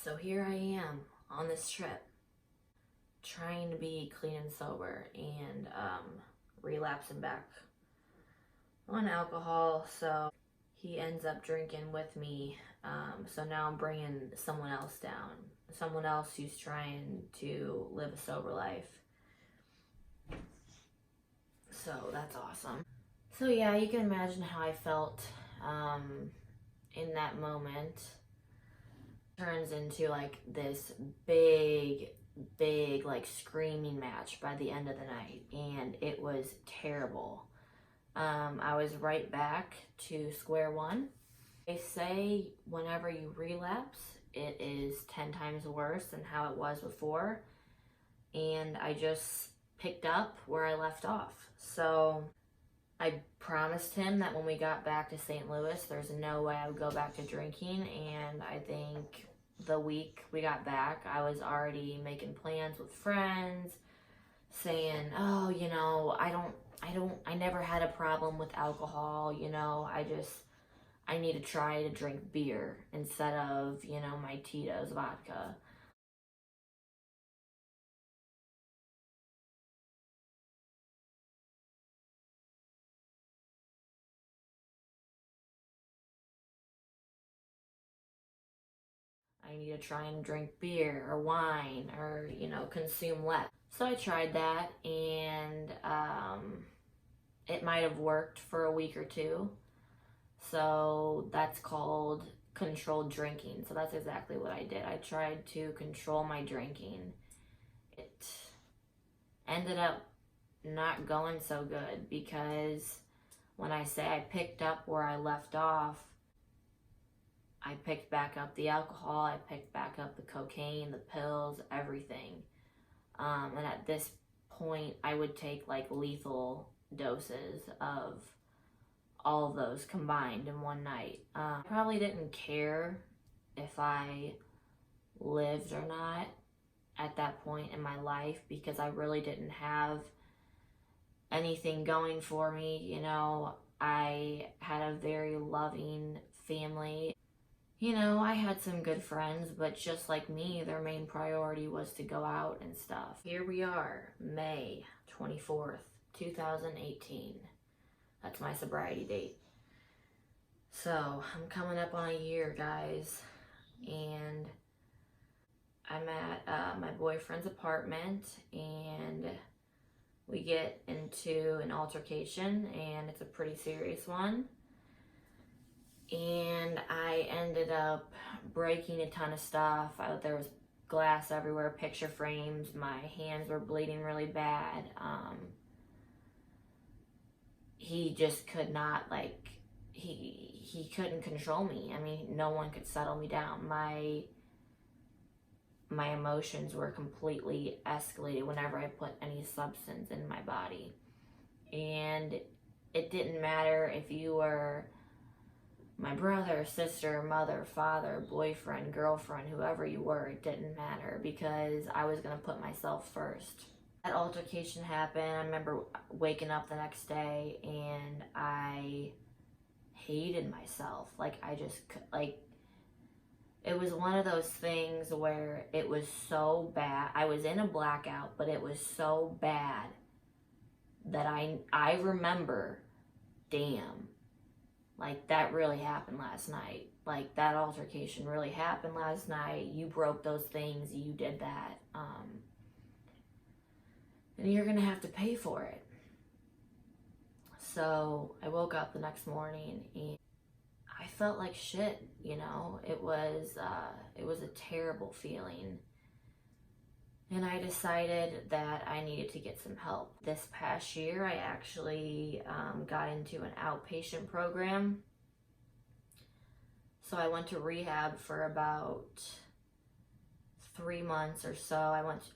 So here I am on this trip, trying to be clean and sober and relapsing back on alcohol. So he ends up drinking with me. So now I'm bringing someone else down, someone else who's trying to live a sober life. So that's awesome. So yeah, you can imagine how I felt in that moment. Turns into like this big like screaming match by the end of the night, and it was terrible. I was right back to square one. They say whenever you relapse, it is 10 times worse than how it was before, and I just picked up where I left off. So I promised him that when we got back to St. Louis, there's no way I would go back to drinking, and I think the week we got back, I was already making plans with friends, saying, oh, I never had a problem with alcohol, I need to try to drink beer instead of, my Tito's vodka. I need to try and drink beer or wine or, consume less. So I tried that, and it might have worked for a week or two. So that's called controlled drinking. So that's exactly what I did. I tried to control my drinking. It ended up not going so good because when I say I picked up where I left off, I picked back up the alcohol, I picked back up the cocaine, the pills, everything. And at this point, I would take like lethal doses of all of those combined in one night. I probably didn't care if I lived or not at that point in my life because I really didn't have anything going for me. I had a very loving family. I had some good friends, but just like me, their main priority was to go out and stuff. Here we are, May 24th, 2018. That's my sobriety date. So I'm coming up on a year, guys, and I'm at my boyfriend's apartment, and we get into an altercation, and it's a pretty serious one. And I ended up breaking a ton of stuff. There was glass everywhere, picture frames. My hands were bleeding really bad. He just could not, he couldn't control me. I mean, no one could settle me down. My emotions were completely escalated whenever I put any substance in my body. And it didn't matter if you were my brother, sister, mother, father, boyfriend, girlfriend, whoever you were, it didn't matter because I was going to put myself first. That altercation happened. I remember waking up the next day and I hated myself. It was one of those things where it was so bad. I was in a blackout, but it was so bad that I remember, damn, that really happened last night. That altercation really happened last night. You broke those things. You did that. And you're going to have to pay for it. So I woke up the next morning and I felt like shit, It was a terrible feeling. And I decided that I needed to get some help. This past year, I actually got into an outpatient program. So I went to rehab for about 3 months or so.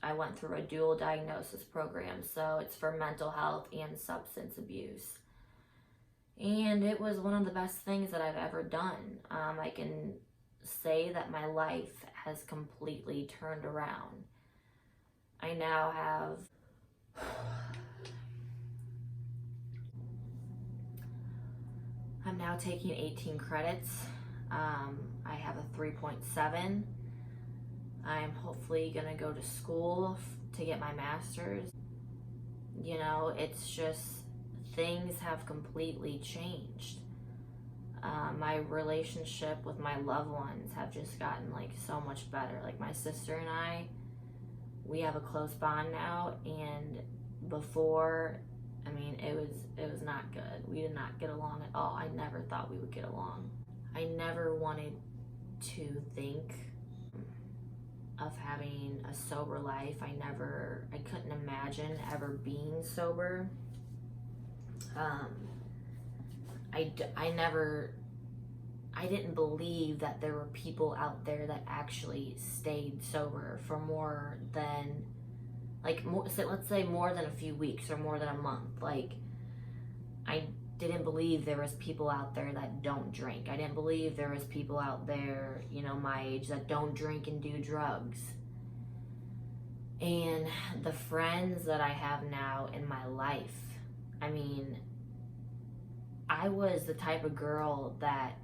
I went through a dual diagnosis program. So it's for mental health and substance abuse. And it was one of the best things that I've ever done. I can say that my life has completely turned around. I now have I'm now taking 18 credits. I have a 3.7. I'm hopefully gonna go to school to get my master's. You know, it's just things have completely changed. My relationship with my loved ones have just gotten like so much better. Like my sister and I, we have a close bond now, and before, I mean, it was not good. We did not get along at all. I never thought we would get along. I never wanted to think of having a sober life. I couldn't imagine ever being sober. I didn't believe that there were people out there that actually stayed sober for more than, let's say more than a few weeks or more than a month. Like, I didn't believe there was people out there that don't drink. I didn't believe there was people out there, you know, my age that don't drink and do drugs. And the friends that I have now in my life, I mean, I was the type of girl that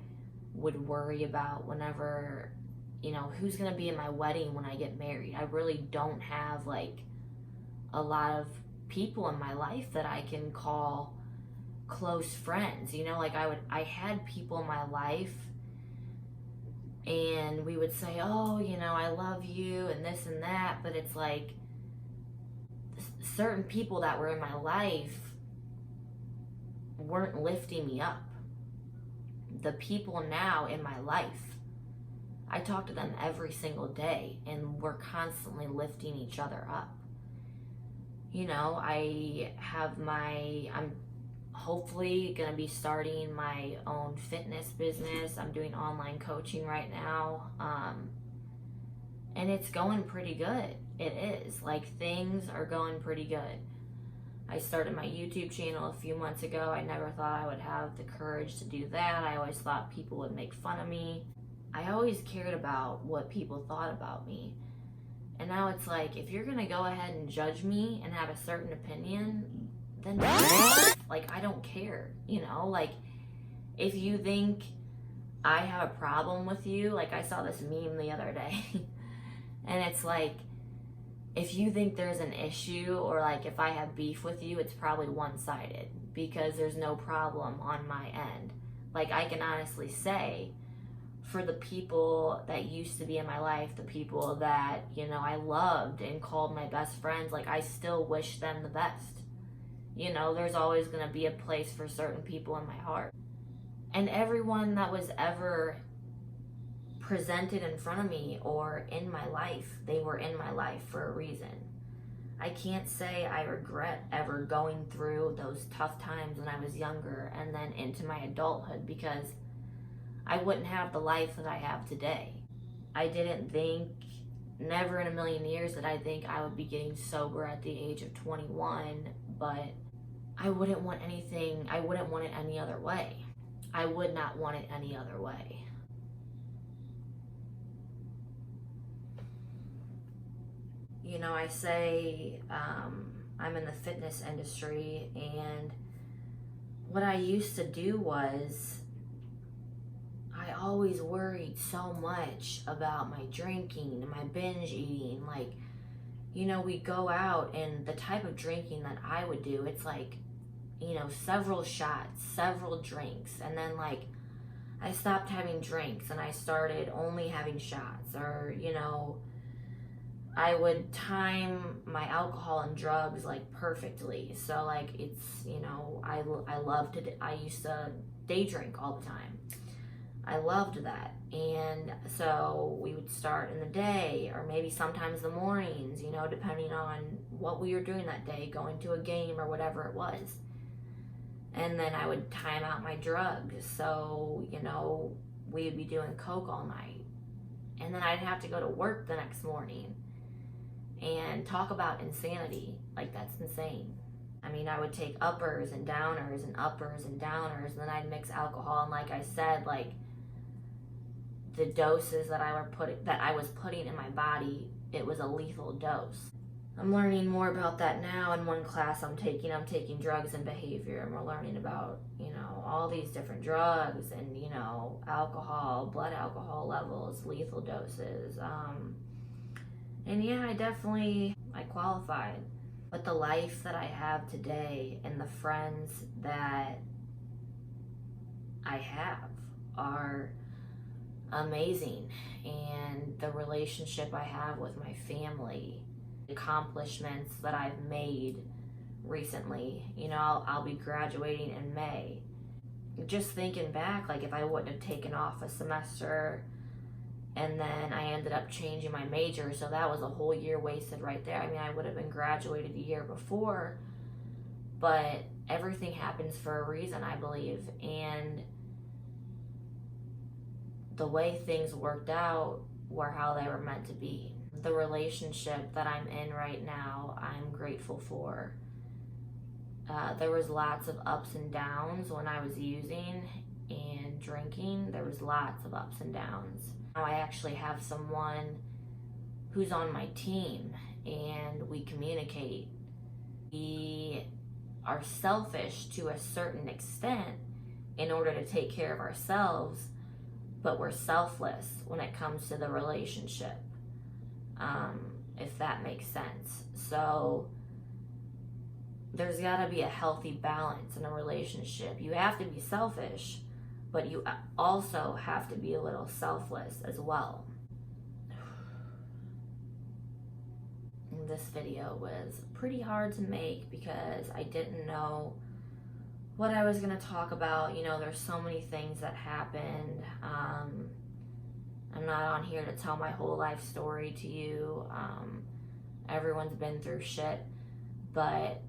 would worry about whenever, you know, who's gonna be in my wedding when I get married. I really don't have like a lot of people in my life that I can call close friends. You know, like I had people in my life and we would say, oh, you know, I love you and this and that, but it's like certain people that were in my life weren't lifting me up. The people now in my life, I talk to them every single day and we're constantly lifting each other up. You know, I'm hopefully gonna be starting my own fitness business. I'm doing online coaching right now. And it's going pretty good. It is. Like, things are going pretty good. I started my YouTube channel a few months ago. I never thought I would have the courage to do that. I always thought people would make fun of me. I always cared about what people thought about me. And now it's like, if you're gonna go ahead and judge me and have a certain opinion, then like, I don't care, you know? Like, if you think I have a problem with you, like I saw this meme the other day, and it's like, if you think there's an issue or like if I have beef with you, it's probably one-sided because there's no problem on my end. Like, I can honestly say, for the people that used to be in my life, the people that, you know, I loved and called my best friends, like, I still wish them the best. You know, there's always going to be a place for certain people in my heart. And everyone that was ever presented in front of me or in my life, they were in my life for a reason. I can't say I regret ever going through those tough times when I was younger and then into my adulthood, because I wouldn't have the life that I have today. I didn't think, never in a million years did I think I would be getting sober at the age of 21, but I wouldn't want it any other way. I would not want it any other way. You know, I say I'm in the fitness industry, and what I used to do was I always worried so much about my drinking and my binge eating. Like, you know, we go out and the type of drinking that I would do, it's like, you know, several shots, several drinks, and then like I stopped having drinks and I started only having shots, or, you know, I would time my alcohol and drugs like perfectly. So like, it's, you know, I used to day drink all the time. I loved that. And so we would start in the day, or maybe sometimes the mornings, you know, depending on what we were doing that day, going to a game or whatever it was. And then I would time out my drugs. So, you know, we would be doing coke all night. And then I'd have to go to work the next morning. And talk about insanity. Like, that's insane. I mean, I would take uppers and downers and uppers and downers, and then I'd mix alcohol. And like I said, like, the doses that I was putting in my body, it was a lethal dose. I'm learning more about that now. In one class I'm taking drugs and behavior, and we're learning about, you know, all these different drugs and, you know, alcohol, blood alcohol levels, lethal doses. And yeah, I qualified. But the life that I have today and the friends that I have are amazing. And the relationship I have with my family, accomplishments that I've made recently. I'll be graduating in May. Just thinking back, like if I wouldn't have taken off a semester and then I ended up changing my major, so that was a whole year wasted right there. I mean, I would have been graduated a year before, but everything happens for a reason, I believe. And the way things worked out were how they were meant to be. The relationship that I'm in right now, I'm grateful for. There was lots of ups and downs when I was using and drinking. There was lots of ups and downs. Now I actually have someone who's on my team and we communicate. We are selfish to a certain extent in order to take care of ourselves, but we're selfless when it comes to the relationship, if that makes sense. So there's got to be a healthy balance in a relationship. You have to be selfish, but you also have to be a little selfless as well. This video was pretty hard to make because I didn't know what I was going to talk about. There's so many things that happened. I'm not on here to tell my whole life story to you. Everyone's been through shit, but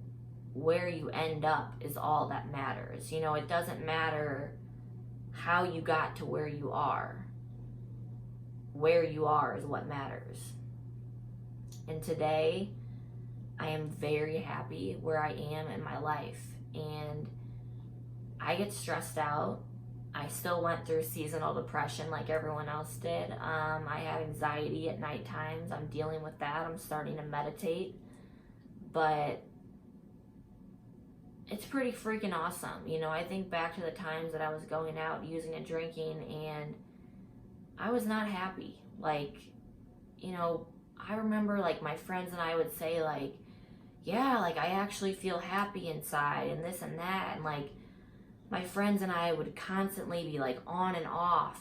where you end up is all that matters. It doesn't matter how you got to where you are. Where you are is what matters. And today, I am very happy where I am in my life. And I get stressed out. I still went through seasonal depression like everyone else did. I have anxiety at night times. I'm dealing with that. I'm starting to meditate. But it's pretty freaking awesome. I think back to the times that I was going out using and drinking and I was not happy. I remember my friends and I would say yeah, I actually feel happy inside and this and that. And my friends and I would constantly be on and off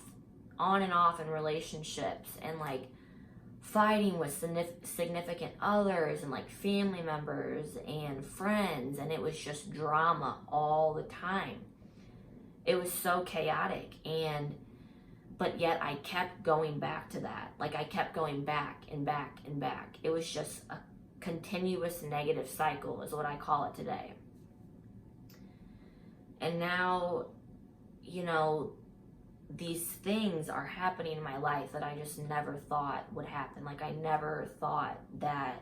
in relationships and fighting with significant others and family members and friends, and it was just drama all the time. It was so chaotic, but yet I kept going back to that. I kept going back and back and back. It was just a continuous negative cycle is what I call it today. And now, these things are happening in my life that I just never thought would happen. I never thought that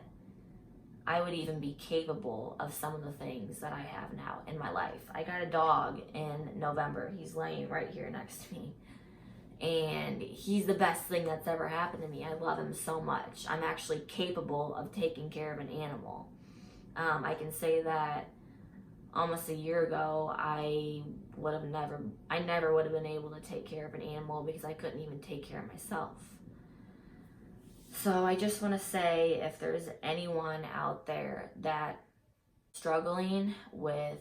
I would even be capable of some of the things that I have now in my life. I got a dog in November. He's laying right here next to me. And he's the best thing that's ever happened to me. I love him so much. I'm actually capable of taking care of an animal. I can say that almost a year ago, I never would have been able to take care of an animal because I couldn't even take care of myself. So I just want to say, if there's anyone out there that struggling with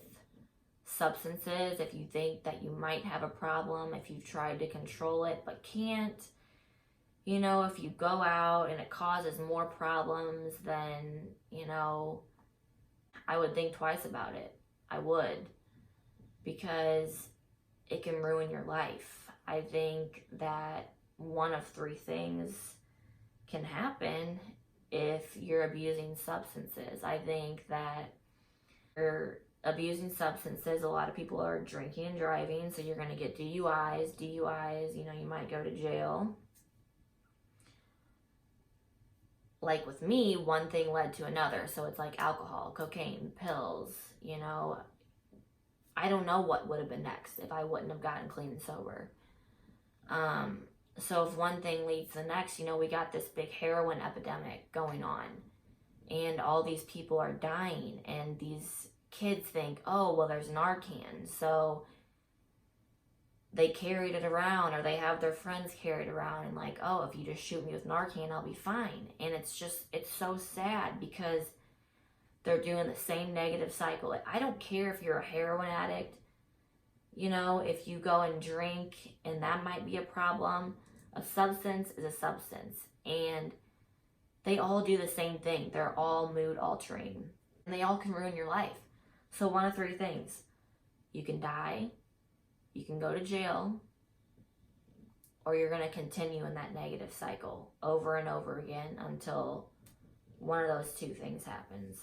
substances, if you think that you might have a problem, if you've tried to control it but can't, if you go out and it causes more problems, then, I would think twice about it. I would, because it can ruin your life. I think that one of three things can happen if you're abusing substances. I think that you're abusing substances. A lot of people are drinking and driving, so you're going to get DUIs, you might go to jail. With me, one thing led to another. So it's alcohol, cocaine, pills, I don't know what would have been next if I wouldn't have gotten clean and sober. So if one thing leads to the next, we got this big heroin epidemic going on. And all these people are dying. And these kids think, oh, well, there's Narcan. So they carried it around, or they have their friends carry it around, and like, oh, if you just shoot me with Narcan, I'll be fine. And it's so sad because they're doing the same negative cycle. Like, I don't care if you're a heroin addict, you know, if you go and drink, and that might be a problem. A substance is a substance, and they all do the same thing. They're all mood altering, and they all can ruin your life. So one of three things: you can die, you can go to jail, or you're going to continue in that negative cycle over and over again until one of those two things happens.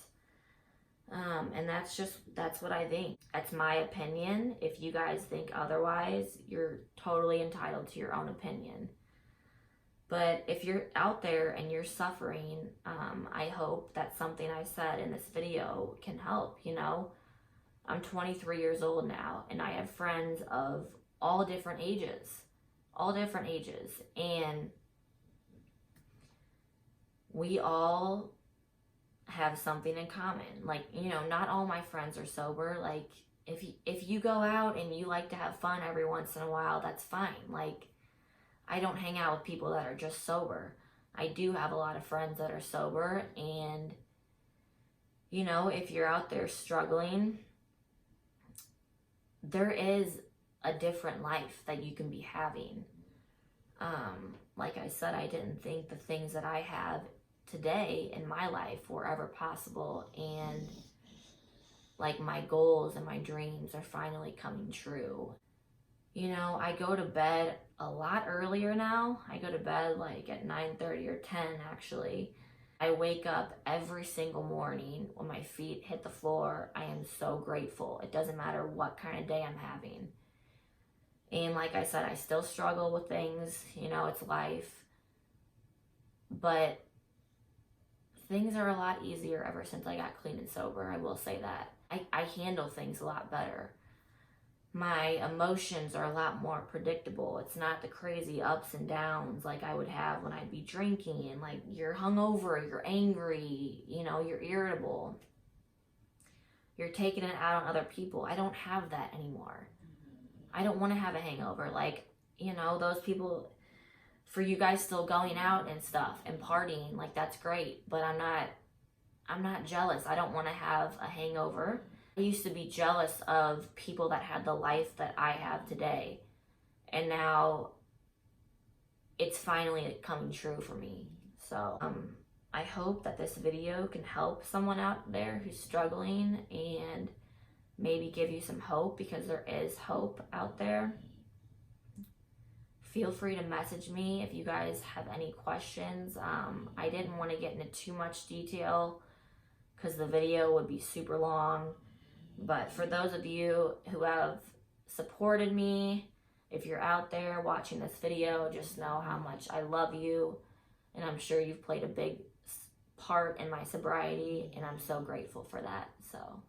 And that's what I think. That's my opinion. If you guys think otherwise, you're totally entitled to your own opinion. But if you're out there and you're suffering, I hope that something I said in this video can help. You know, I'm 23 years old now, and I have friends of all different ages, and we all have something in common. Like, you know, not all my friends are sober. Like, if you go out and you like to have fun every once in a while, that's fine. Like, I don't hang out with people that are just sober. I do have a lot of friends that are sober, and, you know, if you're out there struggling, there is a different life that you can be having. Like I said, I didn't think the things that I have today in my life were ever possible, and like my goals and my dreams are finally coming true. You know, I go to bed a lot earlier now. I go to bed like at 9:30 or 10 actually. I wake up every single morning when my feet hit the floor. I am so grateful. It doesn't matter what kind of day I'm having. And like I said, I still struggle with things, you know, it's life. But things are a lot easier ever since I got clean and sober, I will say that. I handle things a lot better. My emotions are a lot more predictable. It's not the crazy ups and downs like I would have when I'd be drinking, and like you're hungover, you're angry, you know, you're irritable. You're taking it out on other people. I don't have that anymore. I don't want to have a hangover. Like, you know, those people, for you guys still going out and stuff and partying, like that's great, but I'm not jealous. I don't want to have a hangover. I used to be jealous of people that had the life that I have today, and now it's finally coming true for me. So I hope that this video can help someone out there who's struggling and maybe give you some hope, because there is hope out there. Feel free to message me if you guys have any questions. I didn't want to get into too much detail because the video would be super long. But for those of you who have supported me, if you're out there watching this video, just know how much I love you. And I'm sure you've played a big part in my sobriety, and I'm so grateful for that. So,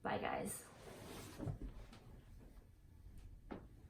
bye guys.